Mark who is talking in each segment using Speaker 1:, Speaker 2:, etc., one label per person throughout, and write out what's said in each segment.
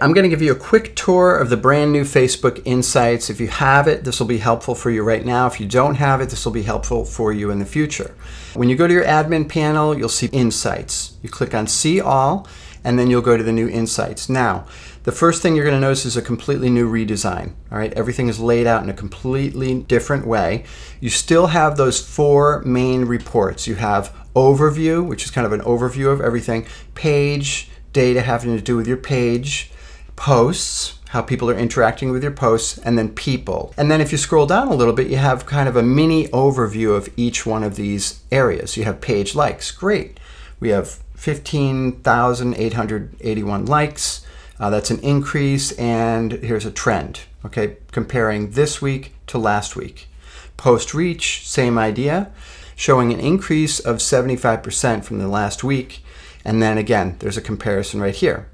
Speaker 1: I'm going to give you a quick tour of the brand new Facebook Insights. If you have it, this will be helpful for you right now. If you don't have it, this will be helpful for you in the future. When you go to your admin panel, you'll see Insights. You click on See All, and then you'll go to the new Insights. Now, the first thing you're going to notice is a completely new redesign. All right, everything is laid out in a completely different way. You still have those 4 main reports. You have Overview, which is kind of an overview of everything, Page, data having to do with your page, Posts, how people are interacting with your posts, and then People. And then if you scroll down a little bit, you have kind of a mini overview of each one of these areas. You have page likes. Great. We have 15,881 likes. That's an increase, and here's a trend, okay, comparing this week to last week. Post reach, same idea, showing an increase of 75% from the last week. And then again, there's a comparison right here.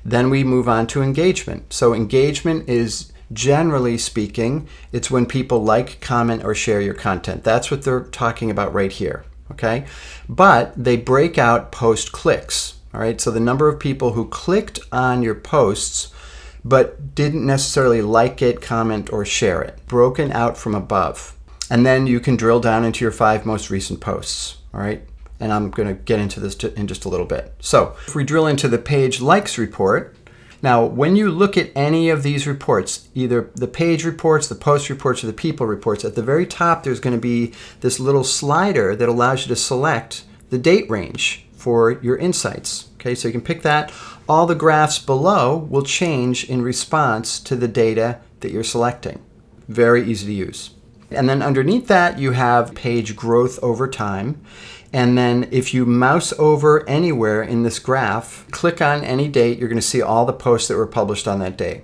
Speaker 1: Then we move on to engagement. So engagement is, generally speaking, it's when people like, comment, or share your content. That's what they're talking about right here, okay? But they break out post clicks, all right? So the number of people who clicked on your posts but didn't necessarily like it, comment, or share it, broken out from above. And then you can drill down into your 5 most recent posts, all right? And I'm going to get into this in just a little bit. So if we drill into the page likes report, now when you look at any of these reports, either the page reports, the post reports, or the people reports, at the very top there's going to be this little slider that allows you to select the date range for your insights. Okay, so you can pick that. All the graphs below will change in response to the data that you're selecting. Very easy to use. And then underneath that you have page growth over time. And then if you mouse over anywhere in this graph, click on any date, you're going to see all the posts that were published on that day.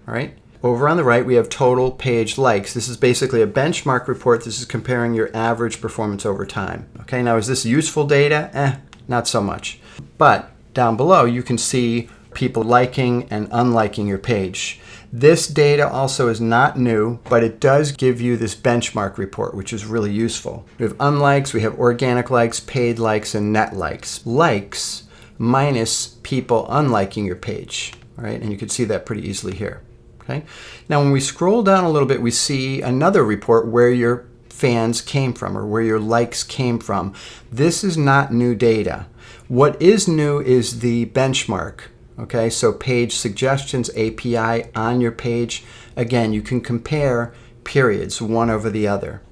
Speaker 1: All right. Over on the right, we have total page likes. This is basically a benchmark report. This is comparing your average performance over time. Okay. Now, is this useful data? Not so much. But down below, you can see people liking and unliking your page. This data also is not new, but it does give you this benchmark report, which is really useful. We have unlikes, we have organic likes, paid likes, and net likes. Likes minus people unliking your page, right? And you can see that pretty easily here, okay? Now, when we scroll down a little bit, we see another report where your fans came from or where your likes came from. This is not new data. What is new is the benchmark. Okay, so page suggestions API on your page. Again, you can compare periods one over the other.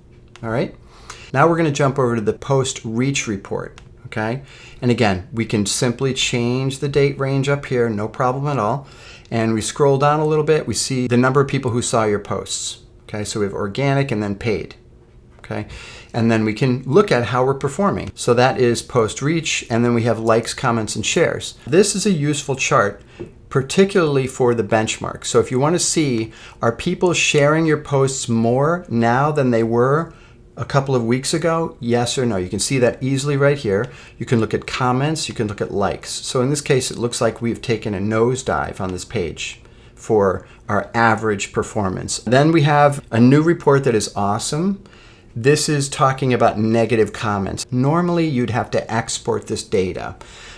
Speaker 1: All right, now we're going to jump over to the post reach report. Okay, and again, we can simply change the date range up here, no problem at all. And we scroll down a little bit, we see the number of people who saw your posts. Okay, so we have organic and then paid. Okay, and then we can look at how we're performing. So that is post reach, and then we have likes, comments, and shares. This is a useful chart, particularly for the benchmark. So if you want to see, are people sharing your posts more now than they were a couple of weeks ago? Yes or no? You can see that easily right here. You can look at comments, you can look at likes. So in this case, it looks like we've taken a nosedive on this page for our average performance. Then we have a new report that is awesome. This is talking about negative comments. Normally, you'd have to export this data,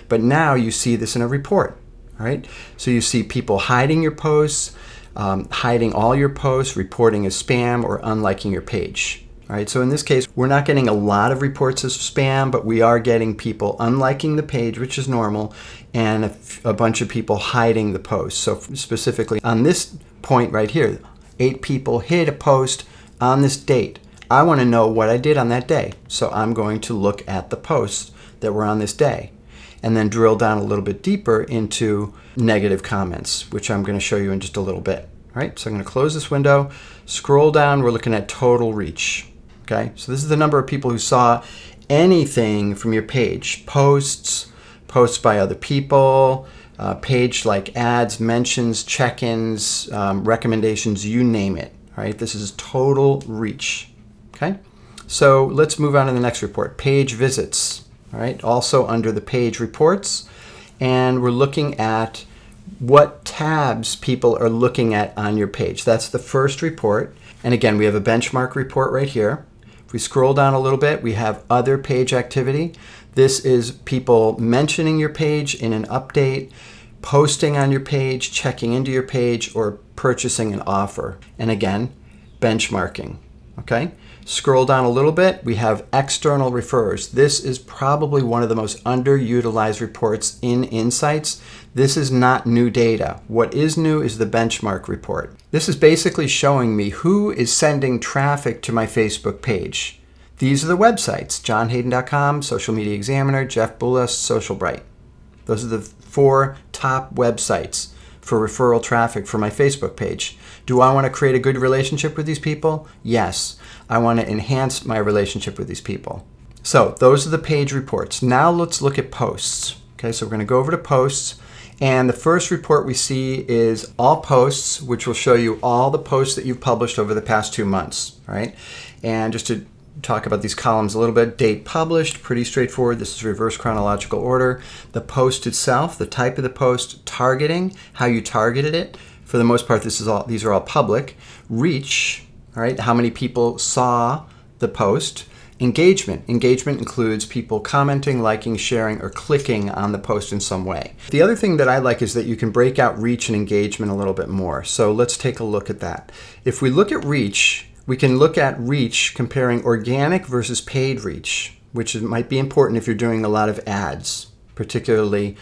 Speaker 1: but now you see this in a report, all right? So you see people hiding your posts, hiding all your posts, reporting as spam, or unliking your page. All right, so in this case, we're not getting a lot of reports as spam, but we are getting people unliking the page, which is normal, and a bunch of people hiding the post. So specifically on this point right here, 8 people hid a post on this date. I want to know what I did on that day. So I'm going to look at the posts that were on this day and then drill down a little bit deeper into negative comments, which I'm going to show you in just a little bit. All right, so I'm going to close this window, scroll down, we're looking at total reach. Okay, so this is the number of people who saw anything from your page, posts by other people, page like ads, mentions, check-ins, recommendations, you name it. All right, this is total reach. Okay, so let's move on to the next report, page visits. All right, also under the page reports, and we're looking at what tabs people are looking at on your page. That's the first report. And again, we have a benchmark report right here. If we scroll down a little bit, we have other page activity. This is people mentioning your page in an update, posting on your page, checking into your page, or purchasing an offer. And again, benchmarking. Okay? Scroll down a little bit, we have external referrers. This is probably one of the most underutilized reports in Insights. This is not new data. What is new is the benchmark report. This is basically showing me who is sending traffic to my Facebook page. These are the websites: johnhayden.com, Social Media Examiner, Jeff Bullis, SocialBrite. Those are the 4 top websites for referral traffic for my Facebook page. Do I want to create a good relationship with these people? Yes. I want to enhance my relationship with these people. So those are the page reports. Now let's look at posts. Okay, so we're going to go over to posts. And the first report we see is all posts, which will show you all the posts that you've published over the past 2 months, right? And just to talk about these columns a little bit, date published, pretty straightforward. This is reverse chronological order. The post itself, the type of the post, targeting, how you targeted it. For the most part, these are all public. Reach, all right, how many people saw the post. Engagement. Engagement includes people commenting, liking, sharing, or clicking on the post in some way. The other thing that I like is that you can break out reach and engagement a little bit more. So let's take a look at that. If we look at reach, we can look at reach comparing organic versus paid reach, which might be important if you're doing a lot of ads, particularly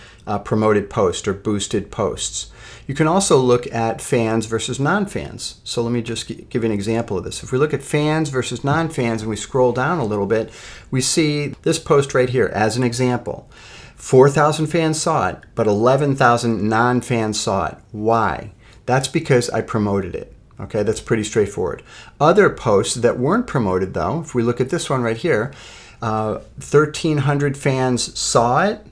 Speaker 1: promoted posts or boosted posts. You can also look at fans versus non-fans. So let me just give you an example of this. If we look at fans versus non-fans and we scroll down a little bit, we see this post right here as an example. 4,000 fans saw it, but 11,000 non-fans saw it. Why? That's because I promoted it. Okay, that's pretty straightforward. Other posts that weren't promoted, though, if we look at this one right here, 1,300 fans saw it,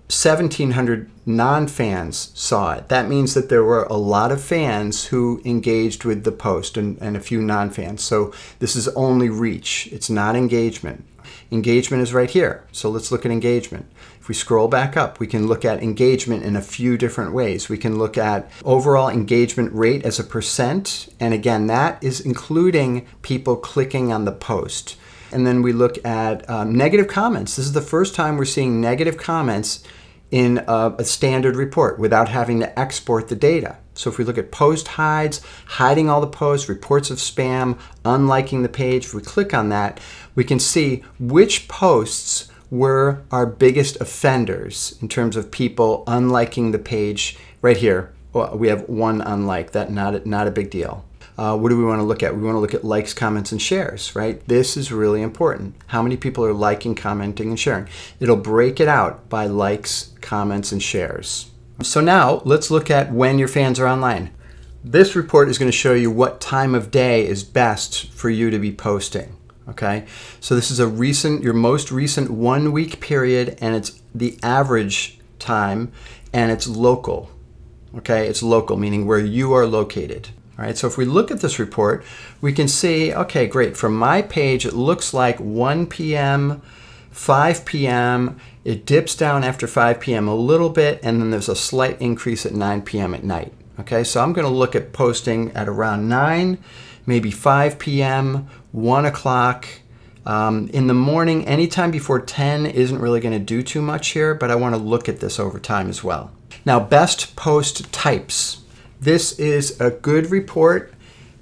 Speaker 1: 1,700 non-fans saw it. That means that there were a lot of fans who engaged with the post and a few non-fans. So this is only reach. It's not engagement. Engagement is right here. So let's look at engagement. If we scroll back up, we can look at engagement in a few different ways. We can look at overall engagement rate as a percent. And again, that is including people clicking on the post. And then we look at negative comments. This is the first time we're seeing negative comments in a standard report without having to export the data. So if we look at post hides, hiding all the posts, reports of spam, unliking the page, if we click on that, we can see which posts were our biggest offenders in terms of people unliking the page. Right here, we have 1 unlike. That not a big deal. What do we want to look at? We want to look at likes, comments, and shares, right? This is really important. How many people are liking, commenting, and sharing? It'll break it out by likes, comments, and shares. So now let's look at when your fans are online. This report is going to show you what time of day is best for you to be posting. Okay, so this is your most recent 1 week period, and it's the average time, and it's local. Okay, it's local, meaning where you are located. All right, so if we look at this report, we can see, okay, great. From my page, it looks like 1 p.m., 5 p.m. It dips down after 5 p.m. a little bit, and then there's a slight increase at 9 p.m. at night. Okay, so I'm going to look at posting at around 9, maybe 5 p.m., 1 o'clock. In the morning, anytime before 10 isn't really going to do too much here, but I want to look at this over time as well. Now, best post types. This is a good report,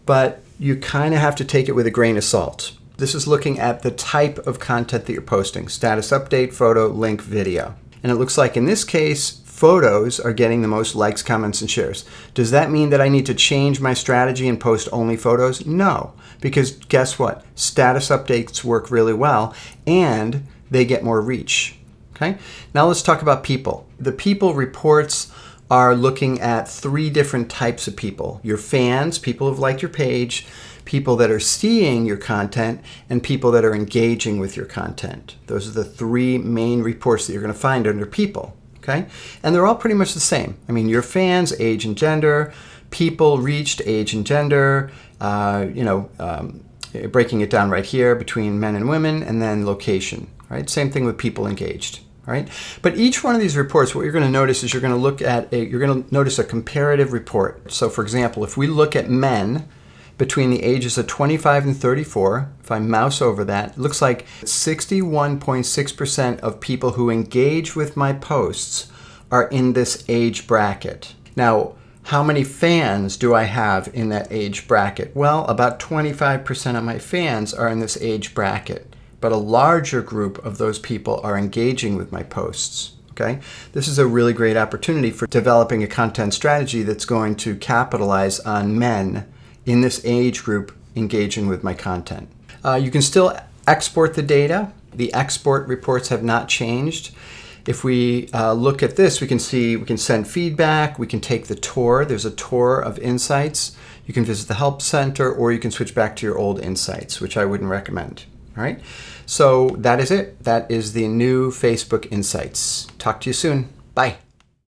Speaker 1: but you kind of have to take it with a grain of salt. This is looking at the type of content that you're posting: status update, photo, link, video. And it looks like in this case, photos are getting the most likes, comments, and shares. Does that mean that I need to change my strategy and post only photos? No, because guess what? Status updates work really well, and they get more reach. Okay. Now let's talk about people. The people reports are looking at 3 different types of people: your fans, people who've liked your page, people that are seeing your content, and people that are engaging with your content. Those are the 3 main reports that you're going to find under people. Okay, and they're all pretty much the same. I mean, your fans, age and gender; people reached, age and gender. Breaking it down right here between men and women, and then location. Right, same thing with people engaged. Right? But each one of these reports, what you're going to notice is you're going to notice a comparative report. So for example, if we look at men between the ages of 25 and 34, if I mouse over that, it looks like 61.6% of people who engage with my posts are in this age bracket. Now, how many fans do I have in that age bracket? Well, about 25% of my fans are in this age bracket, but a larger group of those people are engaging with my posts. Okay? This is a really great opportunity for developing a content strategy that's going to capitalize on men in this age group engaging with my content. You can still export the data. The export reports have not changed. If we look at this, we can see we can send feedback. We can take the tour. There's a tour of insights. You can visit the help center, or you can switch back to your old insights, which I wouldn't recommend. All right. So that is it. That is the new Facebook Insights. Talk to you soon. Bye.